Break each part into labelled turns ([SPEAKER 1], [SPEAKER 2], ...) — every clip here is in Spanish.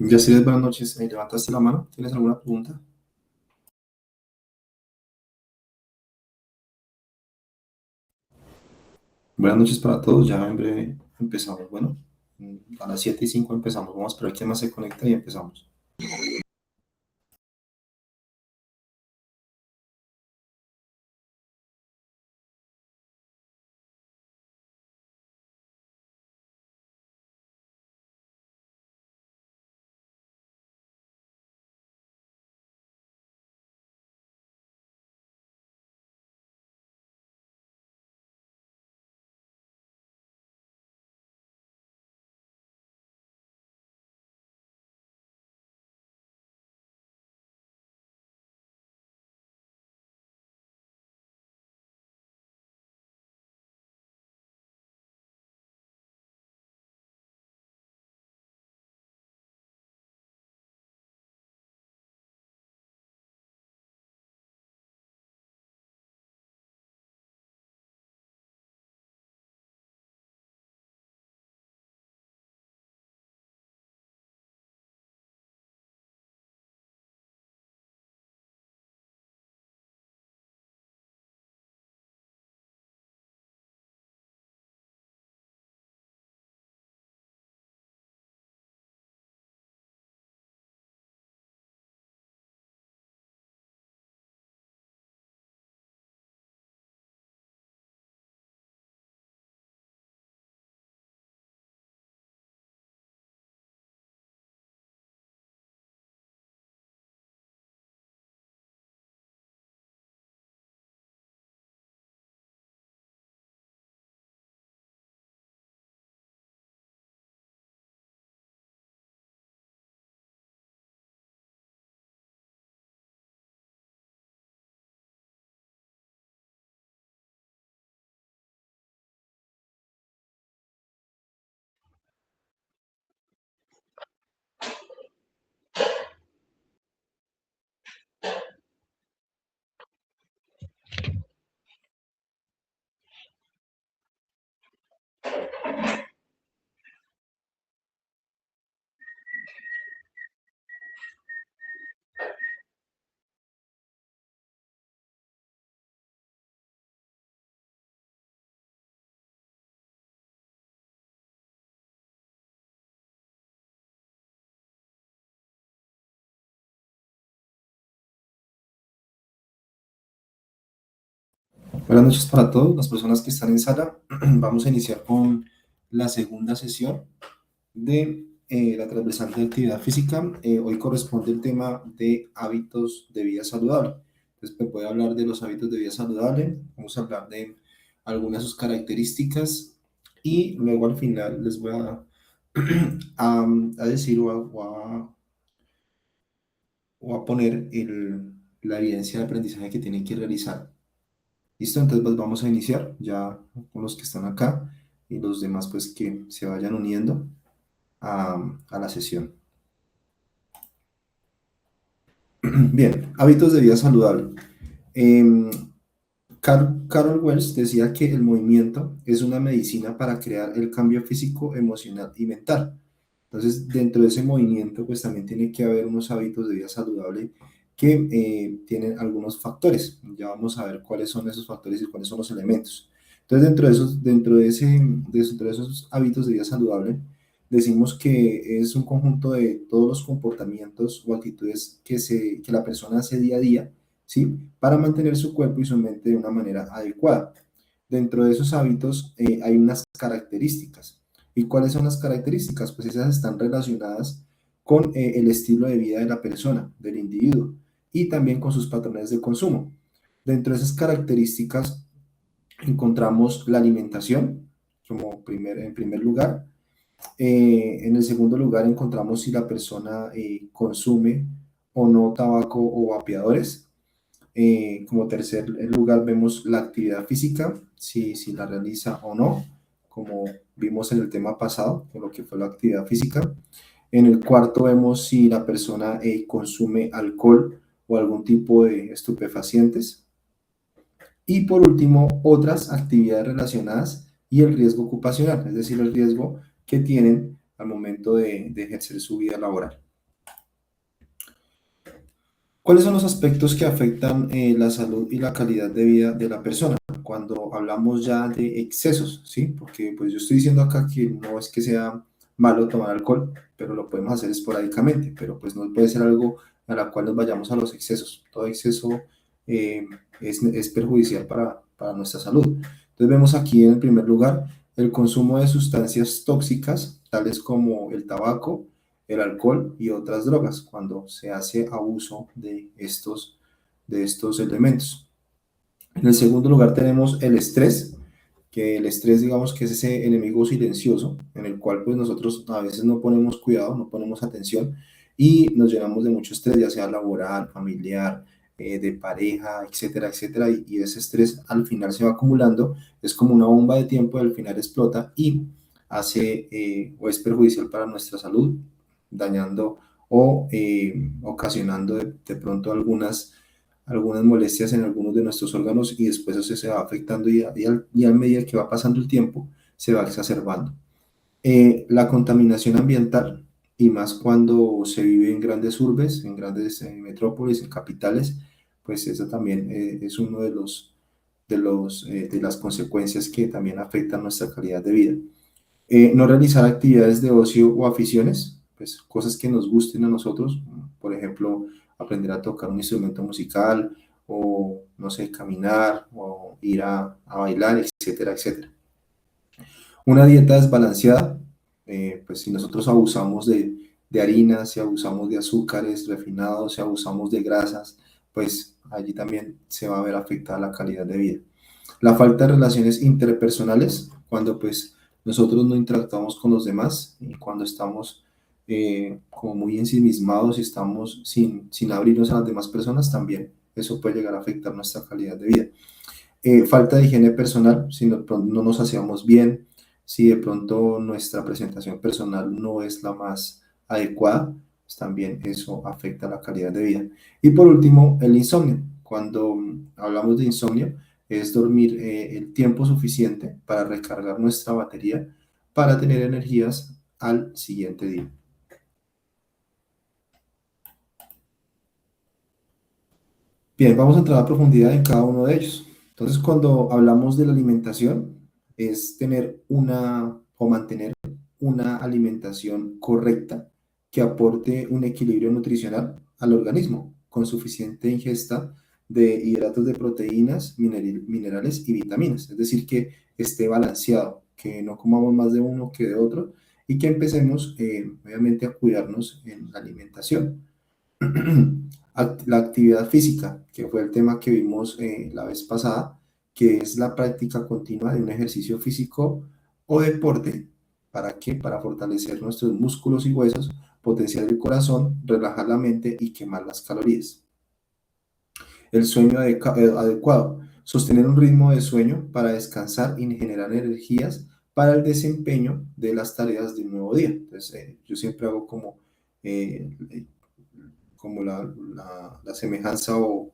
[SPEAKER 1] Yaciret, buenas noches. ¿Levantaste la mano? ¿Tienes alguna pregunta? Buenas noches para todos. Ya en breve empezamos. Bueno, a las 7:05 empezamos. Vamos a esperar quién más se conecta y empezamos. Buenas noches para todos las personas que están en sala. Vamos a iniciar con la segunda sesión de la transversal de actividad física. Hoy corresponde el tema de hábitos de vida saludable. Entonces, me puede hablar de los hábitos de vida saludable. Vamos a hablar de algunas de sus características y luego al final les voy a decir o a poner la evidencia de aprendizaje que tienen que realizar. ¿Listo? Entonces pues vamos a iniciar ya con los que están acá y los demás pues que se vayan uniendo a la sesión. Bien, hábitos de vida saludable. Em, Carol Wells decía que el movimiento es una medicina para crear el cambio físico, emocional y mental. Entonces, dentro de ese movimiento, pues también tiene que haber unos hábitos de vida saludable que tienen algunos factores. Ya vamos a ver cuáles son esos factores y cuáles son los elementos. Entonces, dentro de esos hábitos de vida saludable, decimos que es un conjunto de todos los comportamientos o actitudes que la persona hace día a día, ¿sí? Para mantener su cuerpo y su mente de una manera adecuada. Dentro de esos hábitos hay unas características. ¿Y cuáles son las características? Pues esas están relacionadas con el estilo de vida de la persona, del individuo, y también con sus patrones de consumo. Dentro de esas características encontramos la alimentación en primer lugar. En el segundo lugar encontramos si la persona consume o no tabaco o vapeadores. Como tercer lugar vemos la actividad física, si la realiza o no, como vimos en el tema pasado, con lo que fue la actividad física. En el cuarto vemos si la persona consume alcohol o algún tipo de estupefacientes. Y por último, otras actividades relacionadas y el riesgo ocupacional, es decir, el riesgo que tienen al momento de ejercer su vida laboral. ¿Cuáles son los aspectos que afectan la salud y la calidad de vida de la persona? Cuando hablamos ya de excesos, ¿sí? Porque pues yo estoy diciendo acá que no es que sea malo tomar alcohol, pero lo podemos hacer esporádicamente, pero pues no puede ser algo a la cual nos vayamos a los excesos. Todo exceso eh, es perjudicial para nuestra salud. Entonces vemos aquí en el primer lugar el consumo de sustancias tóxicas, tales como el tabaco, el alcohol y otras drogas, cuando se hace abuso de estos elementos. En el segundo lugar tenemos el estrés, que el estrés, digamos, que es ese enemigo silencioso en el cual pues nosotros a veces no ponemos cuidado, no ponemos atención y nos llenamos de mucho estrés, ya sea laboral, familiar, de pareja, etcétera, etcétera, y ese estrés al final se va acumulando, es como una bomba de tiempo y al final explota y hace o es perjudicial para nuestra salud, dañando o ocasionando de pronto algunas molestias en algunos de nuestros órganos y después eso se va afectando y a medida que va pasando el tiempo se va exacerbando. La contaminación ambiental y más cuando se vive en grandes urbes, en grandes metrópolis, en capitales, pues eso también es uno de las consecuencias que también afectan nuestra calidad de vida. No realizar actividades de ocio o aficiones, pues cosas que nos gusten a nosotros, por ejemplo, aprender a tocar un instrumento musical o, no sé, caminar o ir a bailar, etcétera, etcétera. Una dieta desbalanceada, pues si nosotros abusamos de harinas, si abusamos de azúcares refinados, si abusamos de grasas, pues allí también se va a ver afectada la calidad de vida. La falta de relaciones interpersonales, cuando pues nosotros no interactuamos con los demás y cuando estamos como muy ensimismados y estamos sin abrirnos a las demás personas, también eso puede llegar a afectar nuestra calidad de vida. Falta de higiene personal, si no nos hacemos bien, si de pronto nuestra presentación personal no es la más adecuada, pues también eso afecta la calidad de vida. Y por último, el insomnio. Cuando hablamos de insomnio, es dormir el tiempo suficiente para recargar nuestra batería para tener energías al siguiente día. Bien, vamos a entrar a profundidad en cada uno de ellos. Entonces, cuando hablamos de la alimentación, es tener o mantener una alimentación correcta que aporte un equilibrio nutricional al organismo, con suficiente ingesta de hidratos de proteínas, minerales y vitaminas. Es decir, que esté balanceado, que no comamos más de uno que de otro y que empecemos, obviamente, a cuidarnos en la alimentación. La actividad física, que fue el tema que vimos la vez pasada, que es la práctica continua de un ejercicio físico o deporte. ¿Para qué? Para fortalecer nuestros músculos y huesos, potenciar el corazón, relajar la mente y quemar las calorías. El sueño adecuado, sostener un ritmo de sueño para descansar y generar energías para el desempeño de las tareas del nuevo día. Entonces, yo siempre hago eh, como la semejanza o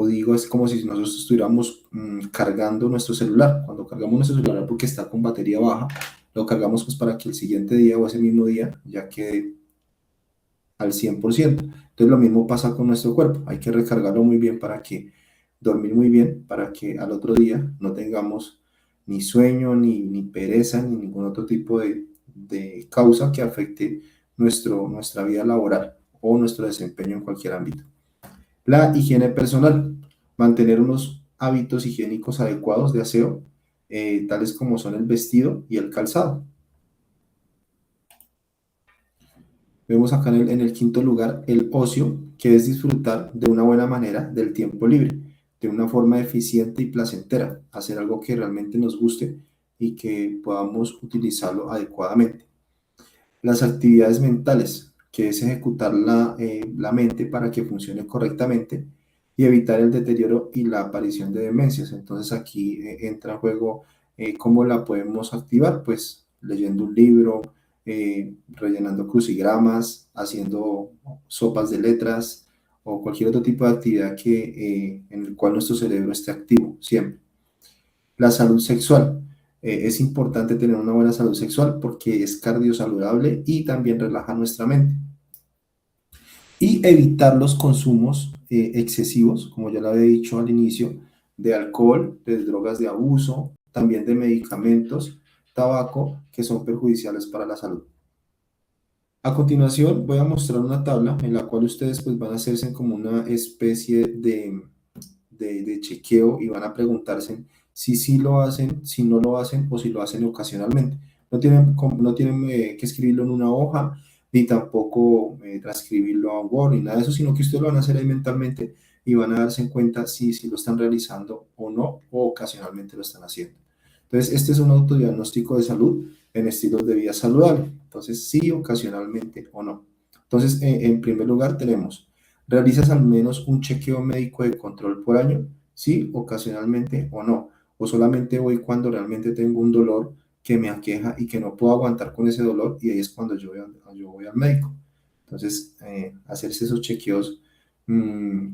[SPEAKER 1] digo, es como si nosotros estuviéramos cargando nuestro celular. Cuando cargamos nuestro celular porque está con batería baja, lo cargamos pues para que el siguiente día o ese mismo día ya quede al 100%. Entonces lo mismo pasa con nuestro cuerpo. Hay que recargarlo muy bien para que dormir muy bien, para que al otro día no tengamos ni sueño, ni pereza, ni ningún otro tipo de causa que afecte nuestra vida laboral o nuestro desempeño en cualquier ámbito. La higiene personal, mantener unos hábitos higiénicos adecuados de aseo, tales como son el vestido y el calzado. Vemos acá en el quinto lugar el ocio, que es disfrutar de una buena manera del tiempo libre, de una forma eficiente y placentera, hacer algo que realmente nos guste y que podamos utilizarlo adecuadamente. Las actividades mentales, que es ejecutar la mente para que funcione correctamente y evitar el deterioro y la aparición de demencias. Entonces aquí entra en juego cómo la podemos activar, pues leyendo un libro, rellenando crucigramas, haciendo sopas de letras o cualquier otro tipo de actividad en el cual nuestro cerebro esté activo siempre. La salud sexual. Es importante tener una buena salud sexual porque es cardiosaludable y también relaja nuestra mente. y evitar los consumos excesivos, como ya lo había dicho al inicio, de alcohol, de drogas de abuso, también de medicamentos, tabaco, que son perjudiciales para la salud. A continuación voy a mostrar una tabla en la cual ustedes pues van a hacerse como una especie de chequeo y van a preguntarse si sí lo hacen, si no lo hacen o si lo hacen ocasionalmente. No tienen que escribirlo en una hoja ni tampoco transcribirlo a un Word ni nada de eso, sino que ustedes lo van a hacer ahí mentalmente y van a darse en cuenta si lo están realizando o no, o ocasionalmente lo están haciendo. Entonces, este es un autodiagnóstico de salud en estilos de vida saludable. Entonces, sí, ocasionalmente o no. Entonces, en primer lugar tenemos, ¿realizas al menos un chequeo médico de control por año? Sí, ocasionalmente o no. O solamente voy cuando realmente tengo un dolor que me aqueja y que no puedo aguantar con ese dolor y ahí es cuando yo voy al médico. Entonces, hacerse esos chequeos, mmm,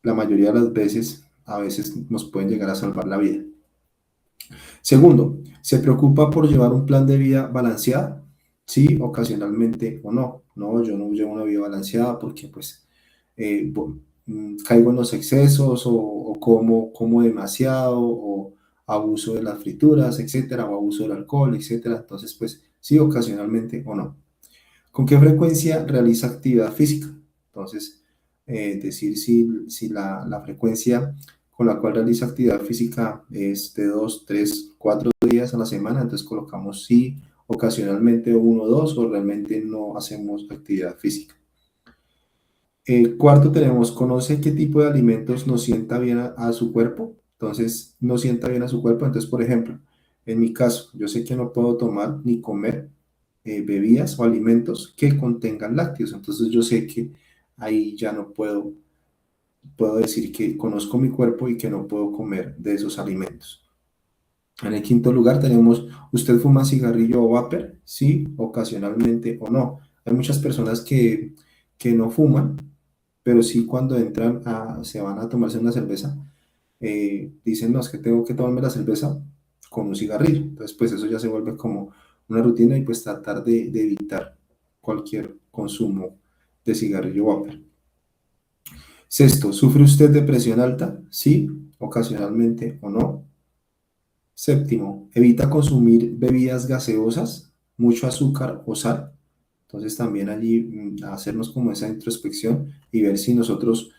[SPEAKER 1] la mayoría de las veces, a veces nos pueden llegar a salvar la vida. Segundo, ¿se preocupa por llevar un plan de vida balanceado? Sí, ocasionalmente o no. No, yo no llevo una vida balanceada porque pues caigo en los excesos o como demasiado o abuso de las frituras, etcétera, o abuso del alcohol, etcétera. Entonces, pues sí, ocasionalmente o no. ¿Con qué frecuencia realiza actividad física? Entonces, decir si la frecuencia con la cual realiza actividad física es de 2, 3, 4 días a la semana, entonces colocamos sí, ocasionalmente uno o dos, o realmente no hacemos actividad física. Cuarto tenemos, ¿conoce qué tipo de alimentos nos sienta bien a su cuerpo? Entonces, no sienta bien a su cuerpo. Entonces, por ejemplo, en mi caso, yo sé que no puedo tomar ni comer bebidas o alimentos que contengan lácteos. Entonces, yo sé que ahí ya no puedo decir que conozco mi cuerpo y que no puedo comer de esos alimentos. En el quinto lugar tenemos, ¿usted fuma cigarrillo o vapor? Sí, ocasionalmente o no. Hay muchas personas que no fuman, pero sí cuando se van a tomarse una cerveza, dicen, no, es que tengo que tomarme la cerveza con un cigarrillo. Entonces, pues eso ya se vuelve como una rutina y pues tratar de evitar cualquier consumo de cigarrillo o vapor. Sexto, ¿sufre usted de presión alta? Sí, ocasionalmente o no. Séptimo, evita consumir bebidas gaseosas, mucho azúcar o sal. Entonces también allí hacernos como esa introspección y ver si nosotros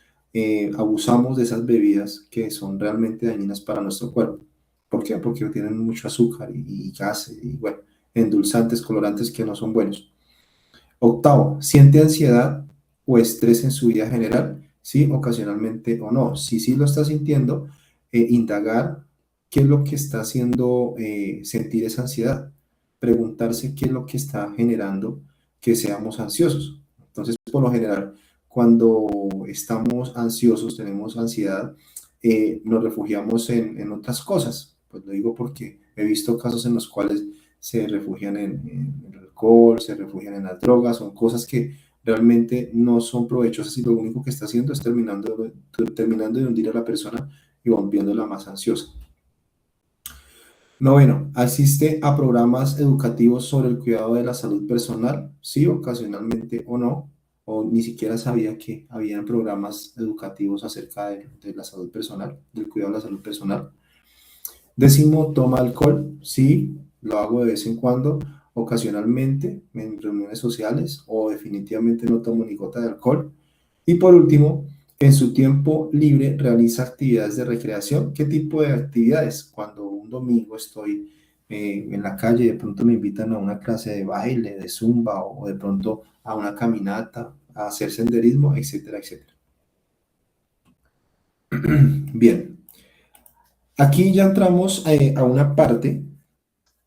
[SPEAKER 1] abusamos de esas bebidas que son realmente dañinas para nuestro cuerpo. ¿Por qué? Porque tienen mucho azúcar y gas y bueno, endulzantes, colorantes que no son buenos. Octavo, ¿siente ansiedad o estrés en su vida general? Sí, ocasionalmente o no. Si sí lo está sintiendo, indagar qué es lo que está haciendo sentir esa ansiedad. Preguntarse qué es lo que está generando que seamos ansiosos. Entonces, por lo general, cuando estamos ansiosos, tenemos ansiedad, nos refugiamos en otras cosas. Pues lo digo porque he visto casos en los cuales se refugian en el alcohol, se refugian en las drogas, son cosas que realmente no son provechosas y lo único que está haciendo es terminando de hundir a la persona y volviéndola más ansiosa. Noveno, ¿asiste a programas educativos sobre el cuidado de la salud personal? Sí, ocasionalmente o no, o ni siquiera sabía que habían programas educativos acerca de la salud personal, del cuidado de la salud personal. Décimo, toma alcohol. Sí, lo hago de vez en cuando, ocasionalmente, en reuniones sociales, o definitivamente no tomo ni gota de alcohol. Y por último, en su tiempo libre realiza actividades de recreación. ¿Qué tipo de actividades? Cuando un domingo estoy en la calle, de pronto me invitan a una clase de baile, de zumba, o de pronto a una caminata, a hacer senderismo, etcétera, etcétera. Bien, aquí ya entramos a una parte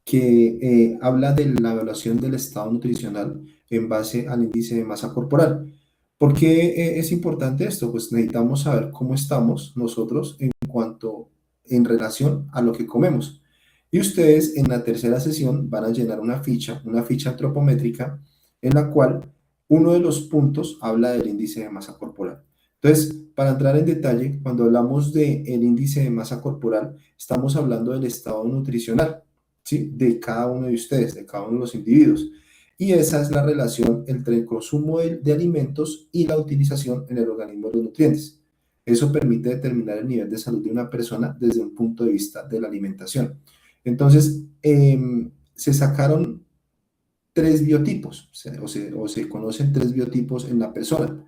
[SPEAKER 1] que habla de la evaluación del estado nutricional en base al índice de masa corporal. ¿Por qué es importante esto? Pues necesitamos saber cómo estamos nosotros en relación a lo que comemos. Y ustedes en la tercera sesión van a llenar una ficha antropométrica, en la cual uno de los puntos habla del índice de masa corporal. Entonces, para entrar en detalle, cuando hablamos del índice de masa corporal, estamos hablando del estado nutricional, ¿sí? De cada uno de ustedes, de cada uno de los individuos. Y esa es la relación entre el consumo de alimentos y la utilización en el organismo de los nutrientes. Eso permite determinar el nivel de salud de una persona desde un punto de vista de la alimentación. Entonces, se sacaron tres biotipos, o se conocen tres biotipos en la persona.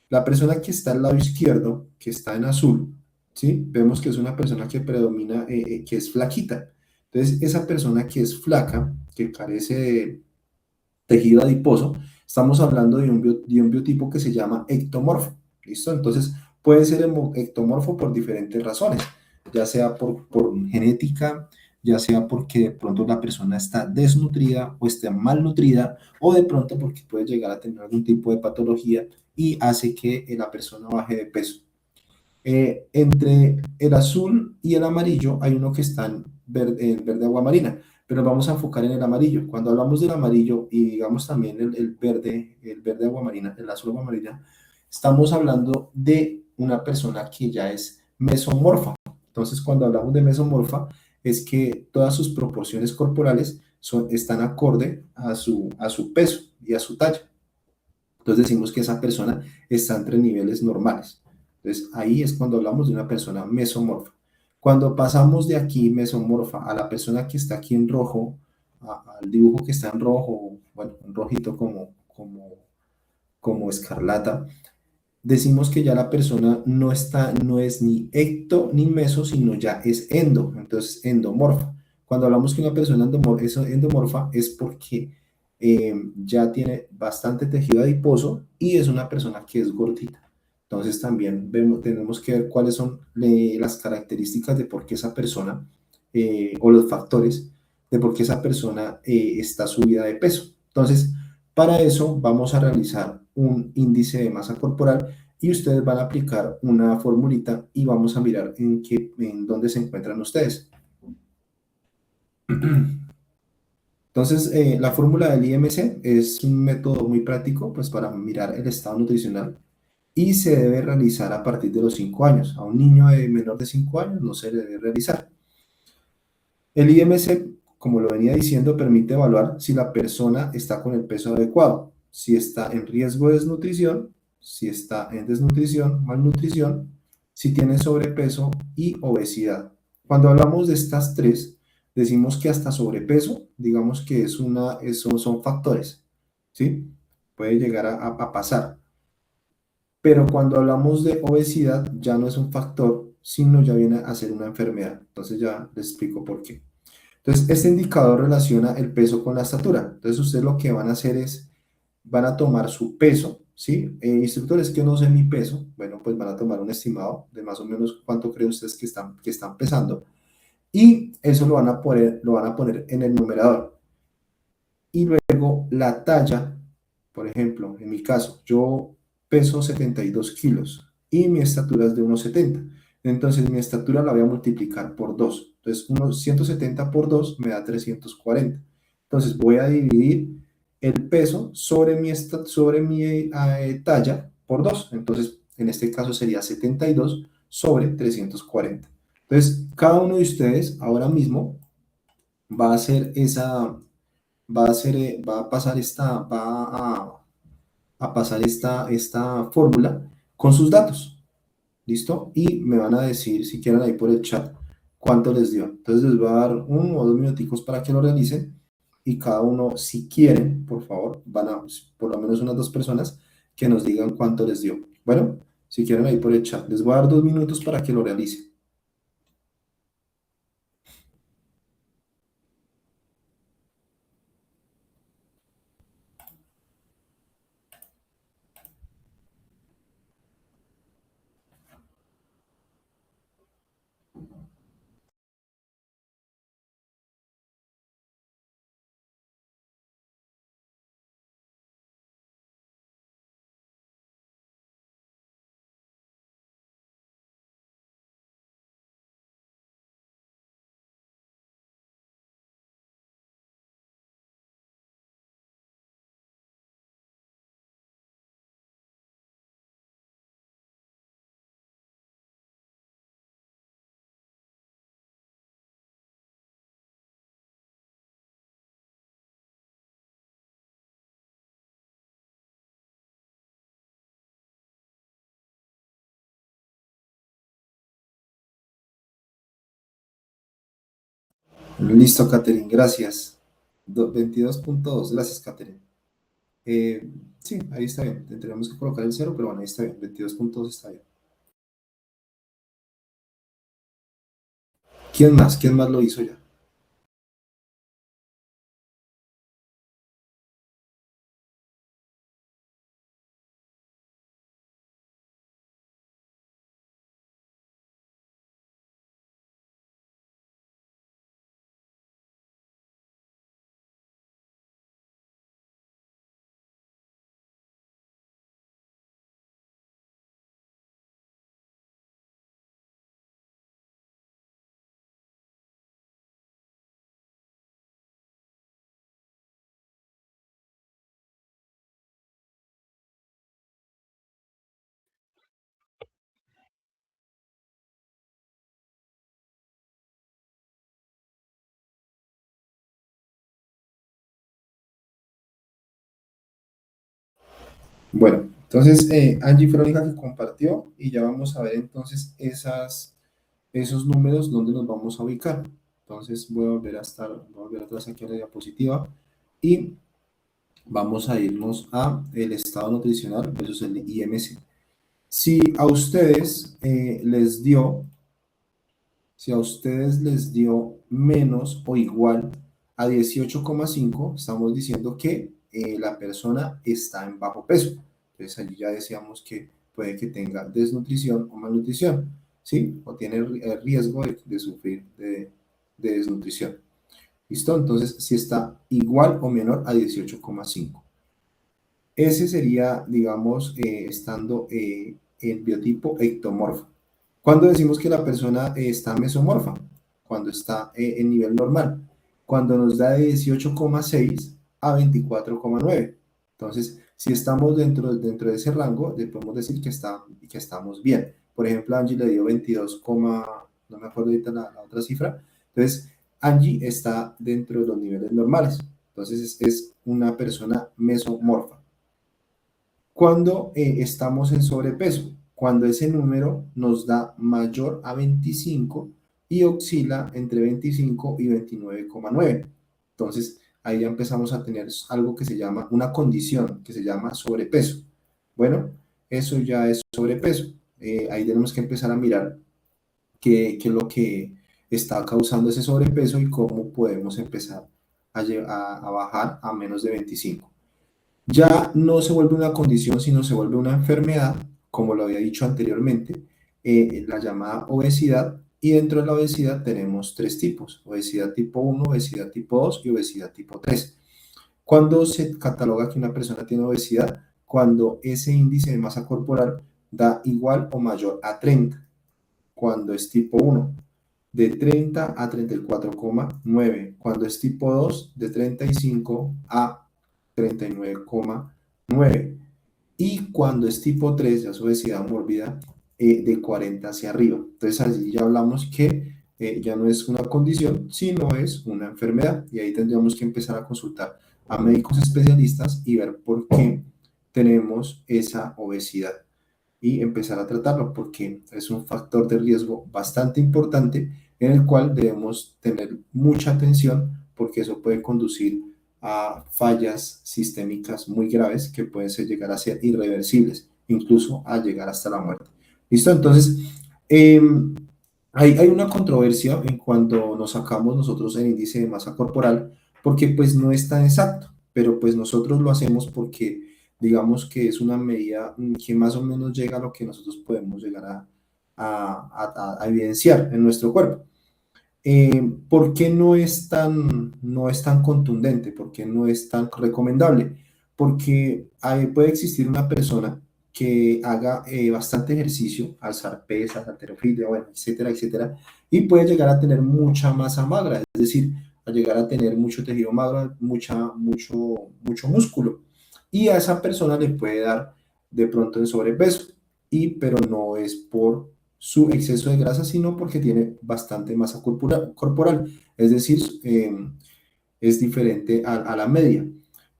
[SPEAKER 1] La persona que está al lado izquierdo, que está en azul, ¿sí? Vemos que es una persona que predomina, que es flaquita. Entonces, esa persona que es flaca, que carece de tejido adiposo, estamos hablando de un biotipo que se llama ectomorfo, ¿listo? Entonces, puede ser ectomorfo por diferentes razones, ya sea por genética, ya sea porque de pronto la persona está desnutrida o está malnutrida, o de pronto porque puede llegar a tener algún tipo de patología y hace que la persona baje de peso. Entre el azul y el amarillo hay uno que está en verde agua marina, pero vamos a enfocar en el amarillo. Cuando hablamos del amarillo y digamos también el verde agua marina, el azul agua marina, estamos hablando de una persona que ya es mesomorfa. Entonces, cuando hablamos de mesomorfa, es que todas sus proporciones corporales están acorde a su peso y a su talla. Entonces decimos que esa persona está entre niveles normales. Entonces ahí es cuando hablamos de una persona mesomorfa. Cuando pasamos de aquí, mesomorfa, a la persona que está aquí en rojo, al dibujo que está en rojo, bueno, en rojito como escarlata, decimos que ya la persona no es ni ecto ni meso, sino ya es endo, entonces endomorfa. Cuando hablamos que una persona es endomorfa es porque ya tiene bastante tejido adiposo y es una persona que es gordita. Entonces también tenemos que ver cuáles son las características de por qué esa persona o los factores de por qué esa persona está subida de peso. Entonces, para eso vamos a realizar un índice de masa corporal y ustedes van a aplicar una formulita y vamos a mirar en dónde se encuentran ustedes. Entonces, la fórmula del IMC es un método muy práctico pues, para mirar el estado nutricional y se debe realizar a partir de los 5 años. A un niño de menor de 5 años no se le debe realizar. El IMC, como lo venía diciendo, permite evaluar si la persona está con el peso adecuado, si está en riesgo de desnutrición, si está en desnutrición, malnutrición, si tiene sobrepeso y obesidad. Cuando hablamos de estas tres, decimos que hasta sobrepeso, digamos que son factores, ¿sí? Puede llegar a pasar. Pero cuando hablamos de obesidad, ya no es un factor, sino ya viene a ser una enfermedad. Entonces ya les explico por qué. Entonces, este indicador relaciona el peso con la estatura. Entonces, ustedes lo que van a hacer es, van a tomar su peso, ¿sí? Instructores, que no sé mi peso, bueno, pues van a tomar un estimado de más o menos cuánto creen ustedes que están pesando y eso lo van a poner en el numerador. Y luego la talla, por ejemplo, en mi caso, yo peso 72 kilos y mi estatura es de 1,70. Entonces mi estatura la voy a multiplicar por 2. Entonces, 170 por 2 me da 340. Entonces voy a dividir el peso sobre mi talla por 2. Entonces, en este caso sería 72 sobre 340. Entonces, cada uno de ustedes ahora mismo va a hacer va a pasar a pasar esta fórmula con sus datos, ¿listo? Y me van a decir, si quieren ahí por el chat, cuánto les dio. Entonces les voy a dar 1 o 2 minuticos para que lo realicen y cada uno, si quieren, por favor, van a, por lo menos unas 2 personas, que nos digan cuánto les dio. Bueno, si quieren ahí por el chat, les voy a dar 2 minutos para que lo realicen. Listo, Catherine, gracias. 22.2, gracias, Catherine. Eh, sí, ahí está bien. Tendríamos que colocar el cero, pero bueno, ahí está bien. 22.2 está bien. ¿Quién más? ¿Quién más lo hizo ya? Bueno, entonces Angie fue la única que compartió y ya vamos a ver entonces esos números donde nos vamos a ubicar. Entonces voy a volver atrás aquí a la diapositiva y vamos a irnos a el estado nutricional versus el IMC. Si a ustedes si a ustedes les dio menos o igual a 18,5, estamos diciendo que la persona está en bajo peso. Entonces allí ya decíamos que puede que tenga desnutrición o malnutrición, ¿sí? O tiene el riesgo de sufrir de desnutrición. ¿Listo? Entonces, si está igual o menor a 18,5. Ese sería, digamos, estando en biotipo ectomorfo. ¿Cuándo decimos que la persona está mesomorfa? Cuando está en nivel normal. Cuando nos da de 18,6 a 24,9. Entonces, si estamos dentro de ese rango, le podemos decir que estamos bien. Por ejemplo, Angie le dio 22, no me acuerdo ahorita la otra cifra. Entonces, Angie está dentro de los niveles normales. Entonces, es una persona mesomorfa. Cuando estamos en sobrepeso, cuando ese número nos da mayor a 25 y oscila entre 25 y 29,9. Entonces, ahí ya empezamos a tener algo que se llama una condición, que se llama sobrepeso. Bueno, eso ya es sobrepeso. Ahí tenemos que empezar a mirar qué es lo que está causando ese sobrepeso y cómo podemos empezar a bajar a menos de 25. Ya no se vuelve una condición, sino se vuelve una enfermedad, como lo había dicho anteriormente, la llamada obesidad. Y dentro de la obesidad tenemos tres tipos: obesidad tipo 1, obesidad tipo 2 y obesidad tipo 3. ¿Cuándo se cataloga que una persona tiene obesidad? Cuando ese índice de masa corporal da igual o mayor a 30, cuando es tipo 1, de 30 a 34,9, cuando es tipo 2, de 35 a 39,9, y cuando es tipo 3, ya es obesidad mórbida, de 40 hacia arriba. Entonces allí ya hablamos que ya no es una condición, sino es una enfermedad, y ahí tendríamos que empezar a consultar a médicos especialistas y ver por qué tenemos esa obesidad y empezar a tratarlo, porque es un factor de riesgo bastante importante en el cual debemos tener mucha atención, porque eso puede conducir a fallas sistémicas muy graves que pueden llegar a ser irreversibles, incluso a llegar hasta la muerte. ¿Listo? Entonces, eh, hay una controversia en cuando nos sacamos nosotros el índice de masa corporal, porque pues no es tan exacto, pero pues nosotros lo hacemos porque digamos que es una medida que más o menos llega a lo que nosotros podemos llegar a evidenciar en nuestro cuerpo. ¿Por qué no es tan contundente? ¿Por qué no es tan recomendable? Porque puede existir una persona que haga bastante ejercicio, alzar pesas, halterofilia, bueno, etcétera, etcétera, y puede llegar a tener mucha masa magra, es decir, a llegar a tener mucho tejido magro, mucho músculo. Y a esa persona le puede dar de pronto en sobrepeso, pero no es por su exceso de grasa, sino porque tiene bastante masa corporal, es decir, es diferente a la media.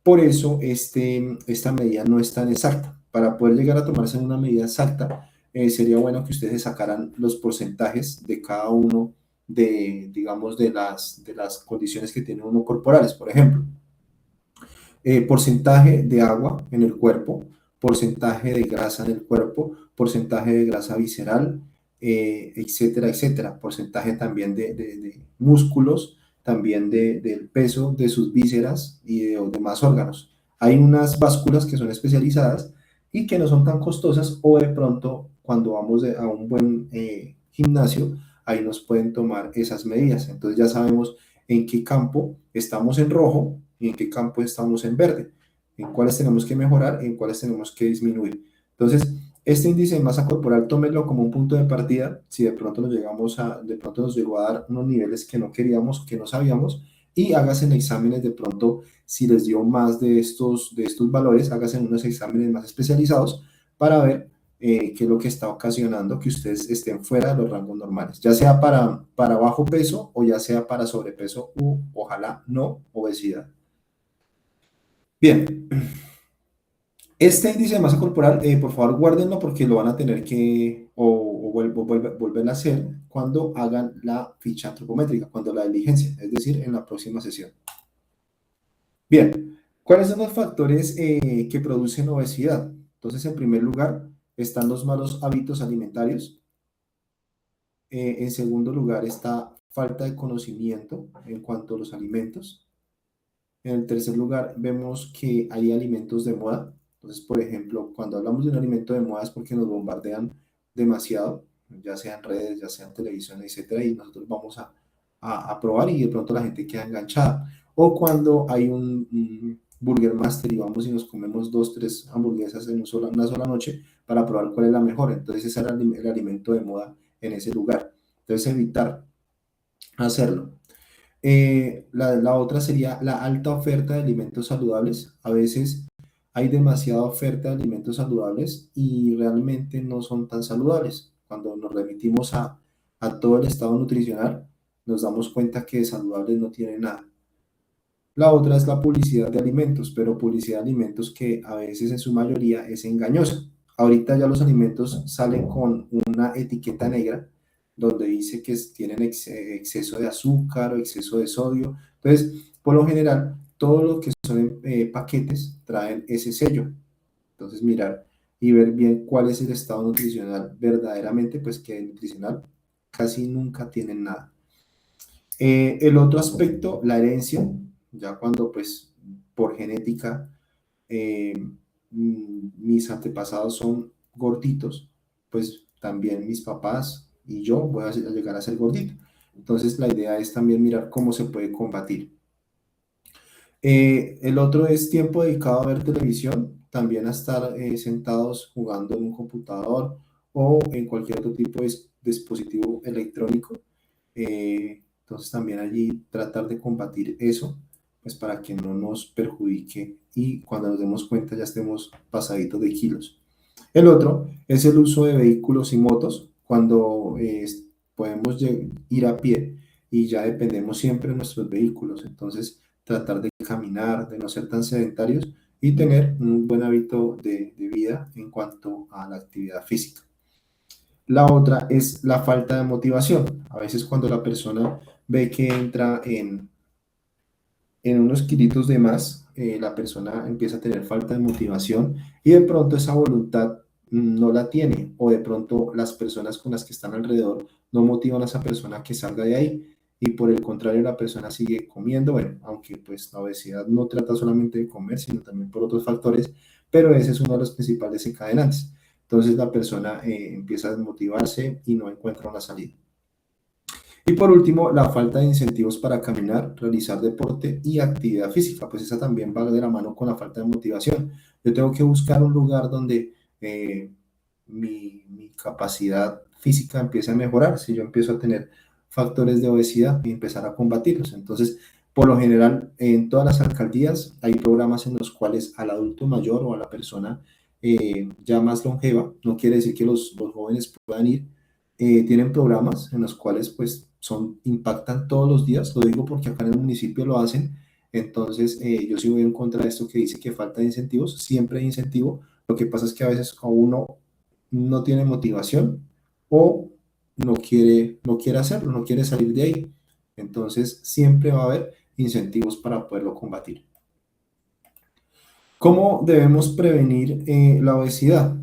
[SPEAKER 1] Por eso esta medida no es tan exacta. Para poder llegar a tomarse una medida exacta, sería bueno que ustedes sacaran los porcentajes de cada uno digamos, de las condiciones que tiene uno corporales. Por ejemplo, porcentaje de agua en el cuerpo, porcentaje de grasa en el cuerpo, porcentaje de grasa visceral, etcétera, etcétera. Porcentaje también de músculos, también del peso de sus vísceras y de los demás órganos. Hay unas básculas que son especializadas y que no son tan costosas, o de pronto cuando vamos a un buen gimnasio, ahí nos pueden tomar esas medidas. Entonces ya sabemos en qué campo estamos en rojo y en qué campo estamos en verde, en cuáles tenemos que mejorar y en cuáles tenemos que disminuir. Entonces, este índice de masa corporal, tómenlo como un punto de partida, si de pronto de pronto nos llegó a dar unos niveles que no queríamos, que no sabíamos, y háganse en exámenes de pronto, si les dio más de estos valores, háganse unos exámenes más especializados para ver qué es lo que está ocasionando que ustedes estén fuera de los rangos normales, ya sea para bajo peso o ya sea para sobrepeso u ojalá no obesidad. Bien, este índice de masa corporal, por favor guárdenlo porque lo van a tener que volver a hacer cuando hagan la ficha antropométrica, cuando la diligencia, es decir, en la próxima sesión. Bien, ¿cuáles son los factores que producen obesidad? Entonces, en primer lugar, están los malos hábitos alimentarios. En segundo lugar está falta de conocimiento en cuanto a los alimentos. En el tercer lugar vemos que hay alimentos de moda. Entonces, por ejemplo, cuando hablamos de un alimento de moda es porque nos bombardean demasiado, ya sea en redes, ya sea en televisión, etcétera, y nosotros vamos a probar y de pronto la gente queda enganchada. O cuando hay un Burger Master y vamos y nos comemos dos, tres hamburguesas en una sola noche para probar cuál es la mejor. Entonces, ese era el alimento de moda en ese lugar. Entonces, evitar hacerlo. La otra sería la alta oferta de alimentos saludables. A veces hay demasiada oferta de alimentos saludables y realmente no son tan saludables. Cuando nos remitimos a todo el estado nutricional, nos damos cuenta que de saludables no tiene nada. La otra es la publicidad de alimentos, pero publicidad de alimentos que a veces en su mayoría es engañosa. Ahorita ya los alimentos salen con una etiqueta negra donde dice que tienen exceso de azúcar o exceso de sodio. Entonces, por lo general, todo lo que son paquetes traen ese sello. Entonces, mirar y ver bien cuál es el estado nutricional verdaderamente, pues que nutricional casi nunca tienen nada. El otro aspecto, la herencia, ya cuando pues por genética eh, mis antepasados son gorditos, pues también mis papás y yo voy a llegar a ser gordito. Entonces la idea es también mirar cómo se puede combatir. El otro es tiempo dedicado a ver televisión, también a estar sentados jugando en un computador o en cualquier otro tipo de dispositivo electrónico. Entonces también allí tratar de combatir eso, pues para que no nos perjudique y cuando nos demos cuenta ya estemos pasaditos de kilos. El otro es el uso de vehículos y motos, cuando podemos ir a pie y ya dependemos siempre de nuestros vehículos. Entonces tratar de caminar, de no ser tan sedentarios y tener un buen hábito de vida en cuanto a la actividad física. La otra es la falta de motivación. A veces cuando la persona ve que entra en unos kilitos de más, la persona empieza a tener falta de motivación y de pronto esa voluntad no la tiene, o de pronto las personas con las que están alrededor no motivan a esa persona a que salga de ahí y por el contrario la persona sigue comiendo, bueno, aunque pues la obesidad no trata solamente de comer, sino también por otros factores, pero ese es uno de los principales desencadenantes. Entonces la persona empieza a desmotivarse y no encuentra una salida. Y por último, la falta de incentivos para caminar, realizar deporte y actividad física, pues esa también va de la mano con la falta de motivación. Yo tengo que buscar un lugar donde mi capacidad física empiece a mejorar, si yo empiezo a tener factores de obesidad y empezar a combatirlos. Entonces, por lo general, en todas las alcaldías hay programas en los cuales al adulto mayor o a la persona ya más longeva, no quiere decir que los jóvenes puedan ir, tienen programas en los cuales pues impactan todos los días, lo digo porque acá en el municipio lo hacen, entonces yo sí voy en contra de esto que dice que falta de incentivos, siempre hay incentivo, lo que pasa es que a veces uno no tiene motivación o no quiere hacerlo, no quiere salir de ahí. Entonces, siempre va a haber incentivos para poderlo combatir. ¿Cómo debemos prevenir la obesidad?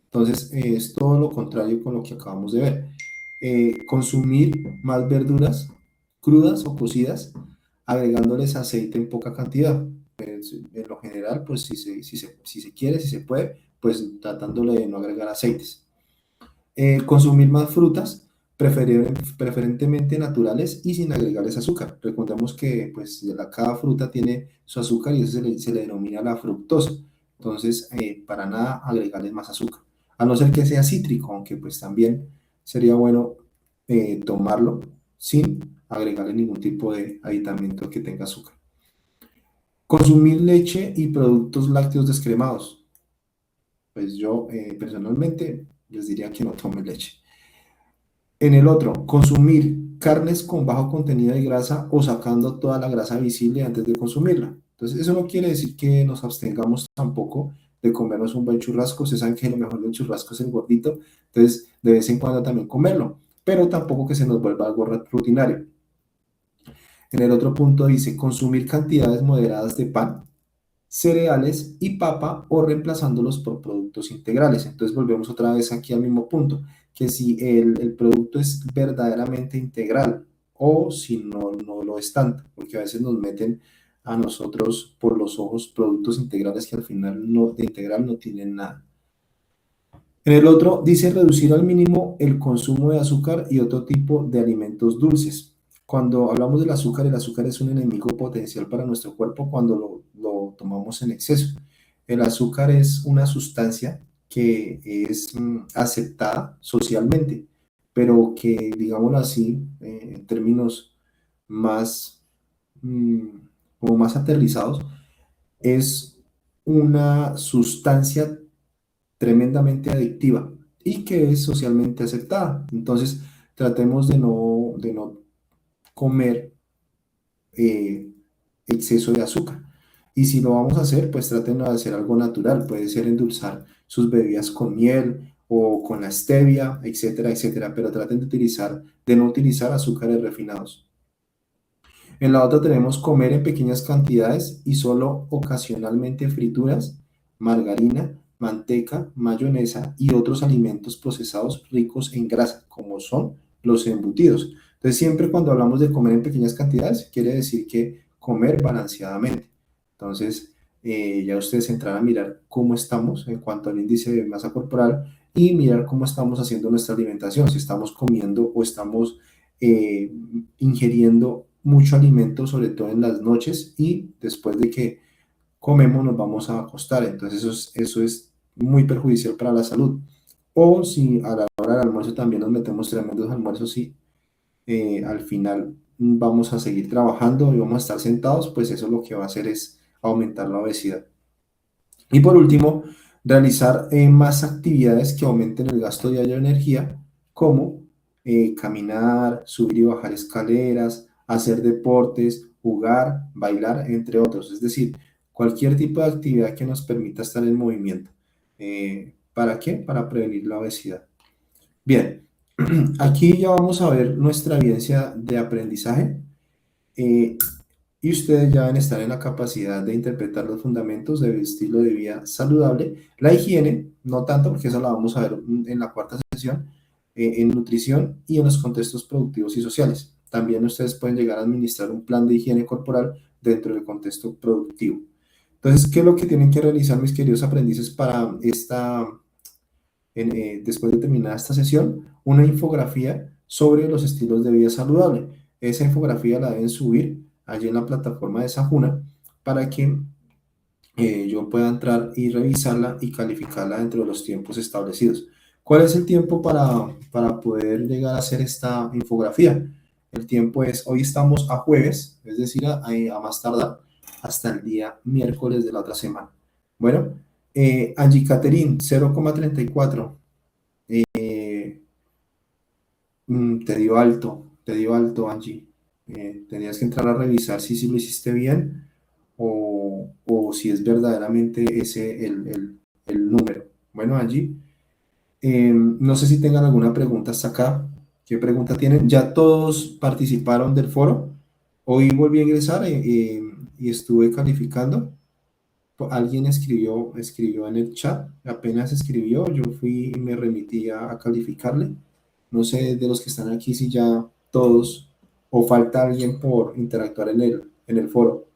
[SPEAKER 1] Entonces, es todo lo contrario con lo que acabamos de ver. Consumir más verduras crudas o cocidas, agregándoles aceite en poca cantidad. En lo general, pues si se quiere, si se puede, pues tratándole de no agregar aceites. Consumir más frutas, preferentemente naturales y sin agregarles azúcar. Recordemos que pues, cada fruta tiene su azúcar y eso se le denomina la fructosa. Entonces, para nada agregarles más azúcar. A no ser que sea cítrico, aunque pues también sería bueno tomarlo sin agregarle ningún tipo de aditamento que tenga azúcar. Consumir leche y productos lácteos descremados. Pues yo personalmente les diría que no tomen leche. En el otro, consumir carnes con bajo contenido de grasa o sacando toda la grasa visible antes de consumirla. Entonces, eso no quiere decir que nos abstengamos tampoco de comernos un buen churrasco. Ustedes saben que lo mejor del churrasco es el gordito, entonces de vez en cuando también comerlo, pero tampoco que se nos vuelva algo rutinario. En el otro punto dice, consumir cantidades moderadas de pan, cereales y papa o reemplazándolos por productos integrales. Entonces volvemos otra vez aquí al mismo punto, que si el producto es verdaderamente integral o si no lo es tanto, porque a veces nos meten a nosotros por los ojos productos integrales que al final no, de integral no tienen nada. En el otro dice reducir al mínimo el consumo de azúcar y otro tipo de alimentos dulces. Cuando hablamos del azúcar, el azúcar es un enemigo potencial para nuestro cuerpo cuando lo tomamos en exceso. El azúcar es una sustancia que es aceptada socialmente, pero que, digámoslo así, en términos más, mm, como más aterrizados, es una sustancia tremendamente adictiva y que es socialmente aceptada. Entonces, tratemos de no comer eh, exceso de azúcar. Y si lo vamos a hacer, pues traten de hacer algo natural. Puede ser endulzar sus bebidas con miel o con la stevia, etcétera, etcétera. Pero traten de no utilizar azúcares refinados. En la otra tenemos comer en pequeñas cantidades y solo ocasionalmente frituras, margarina, manteca, mayonesa y otros alimentos procesados ricos en grasa, como son los embutidos. Entonces, siempre cuando hablamos de comer en pequeñas cantidades, quiere decir que comer balanceadamente. Entonces, ya ustedes entrarán a mirar cómo estamos en cuanto al índice de masa corporal y mirar cómo estamos haciendo nuestra alimentación, si estamos comiendo o estamos eh, ingiriendo mucho alimento, sobre todo en las noches y después de que comemos nos vamos a acostar. Entonces eso es muy perjudicial para la salud. O si a la hora del almuerzo también nos metemos tremendos almuerzos y al final vamos a seguir trabajando y vamos a estar sentados, pues eso lo que va a hacer es aumentar la obesidad. Y por último, realizar más actividades que aumenten el gasto diario de energía, como caminar, subir y bajar escaleras, hacer deportes, jugar, bailar, entre otros. Es decir, cualquier tipo de actividad que nos permita estar en movimiento. ¿Para qué? Para prevenir la obesidad. Bien, aquí ya vamos a ver nuestra evidencia de aprendizaje. Eh, y ustedes ya deben estar en la capacidad de interpretar los fundamentos del estilo de vida saludable. La higiene, no tanto, porque eso la vamos a ver en la cuarta sesión, en nutrición y en los contextos productivos y sociales. También ustedes pueden llegar a administrar un plan de higiene corporal dentro del contexto productivo. Entonces, ¿qué es lo que tienen que realizar mis queridos aprendices para después de terminar esta sesión? Una infografía sobre los estilos de vida saludable. Esa infografía la deben subir allí en la plataforma de Sajuna para que yo pueda entrar y revisarla y calificarla dentro de los tiempos establecidos. ¿Cuál es el tiempo para poder llegar a hacer esta infografía? El tiempo es, hoy estamos a jueves, es decir, a más tardar hasta el día miércoles de la otra semana. Bueno, Angie Caterin, 0,34. Eh, te dio alto, Angie. Tenías que entrar a revisar si lo hiciste bien o si es verdaderamente ese el número. Bueno, Angie, no sé si tengan alguna pregunta hasta acá. ¿Qué pregunta tienen? ¿Ya todos participaron del foro? Hoy volví a ingresar y estuve calificando. Alguien escribió en el chat, apenas escribió, yo fui y me remití a calificarle. No sé de los que están aquí si ya todos o falta alguien por interactuar en el foro.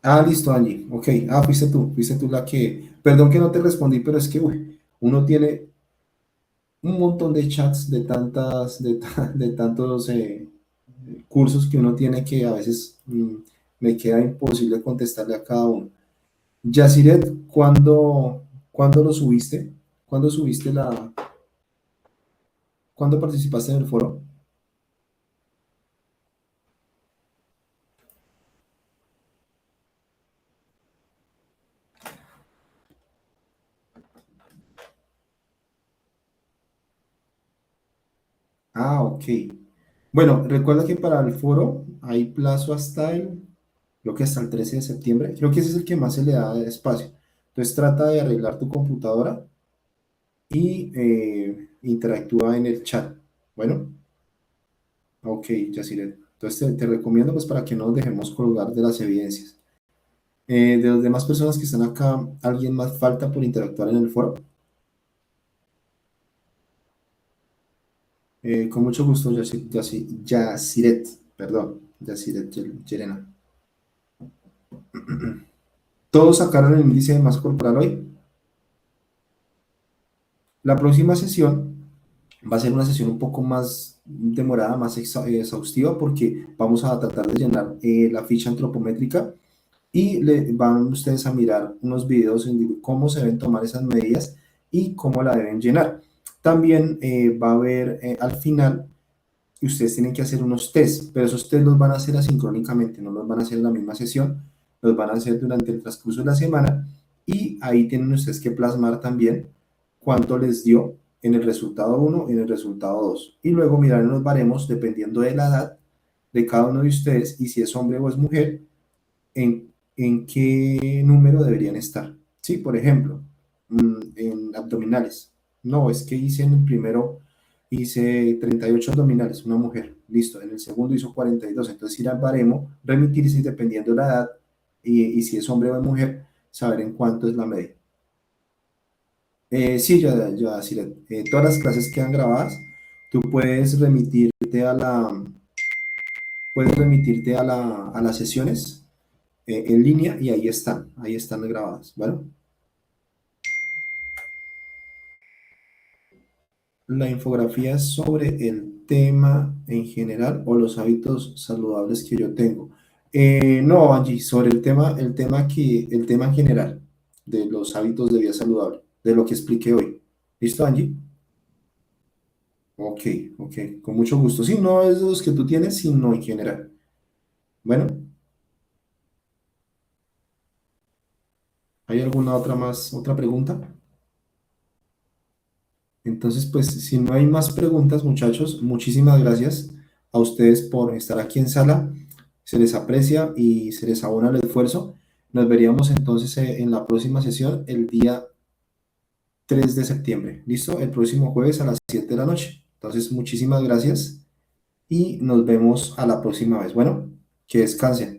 [SPEAKER 1] Ah, listo, Angie. Ok. Ah, fuiste tú la que... Perdón que no te respondí, pero es que uno tiene un montón de chats de de tantos cursos que uno tiene que a veces me queda imposible contestarle a cada uno. Yaciret, ¿cuándo lo subiste? ¿Cuándo subiste cuándo participaste en el foro? Ah, ok. Bueno, recuerda que para el foro hay plazo creo que hasta el 13 de septiembre. Creo que ese es el que más se le da espacio. Entonces trata de arreglar tu computadora y interactúa en el chat. Bueno, ok, Yaciret. Entonces te recomiendo pues para que no nos dejemos colgar de las evidencias. De las demás personas que están acá, ¿alguien más falta por interactuar en el foro? Con mucho gusto, Yaciret, perdón, Yaciret Yerena. ¿Todos sacaron el índice de masa corporal hoy? La próxima sesión va a ser una sesión un poco más demorada, más exhaustiva, porque vamos a tratar de llenar la ficha antropométrica y van ustedes a mirar unos videos en cómo se deben tomar esas medidas y cómo la deben llenar. También va a haber al final y ustedes tienen que hacer unos test, pero esos test los van a hacer asincrónicamente, no los van a hacer en la misma sesión, los van a hacer durante el transcurso de la semana y ahí tienen ustedes que plasmar también cuánto les dio en el resultado uno y en el resultado 2. Y luego mirar en los baremos, dependiendo de la edad de cada uno de ustedes y si es hombre o es mujer, en qué número deberían estar. Sí, por ejemplo, en abdominales. No, es que hice en el primero, hice 38 abdominales, una mujer. Listo, en el segundo hizo 42. Entonces ir al baremo, remitirse y dependiendo de la edad y si es hombre o es mujer, saber en cuánto es la media. Sí, sí, todas las clases quedan grabadas. Tú puedes remitirte a las sesiones en línea y ahí están grabadas. Bueno, la infografía es sobre el tema en general o los hábitos saludables que yo tengo. No, Angie, sobre el tema en general de los hábitos de vida saludable, de lo que expliqué hoy. ¿Listo, Angie? Ok, ok, con mucho gusto. Sí, no es de los que tú tienes, sino en general. Bueno, ¿hay alguna otra pregunta? Entonces, pues, si no hay más preguntas, muchachos, muchísimas gracias a ustedes por estar aquí en sala. Se les aprecia y se les abona el esfuerzo. Nos veríamos entonces en la próxima sesión el día 3 de septiembre. ¿Listo? El próximo jueves a las 7 de la noche. Entonces, muchísimas gracias y nos vemos a la próxima vez. Bueno, que descansen.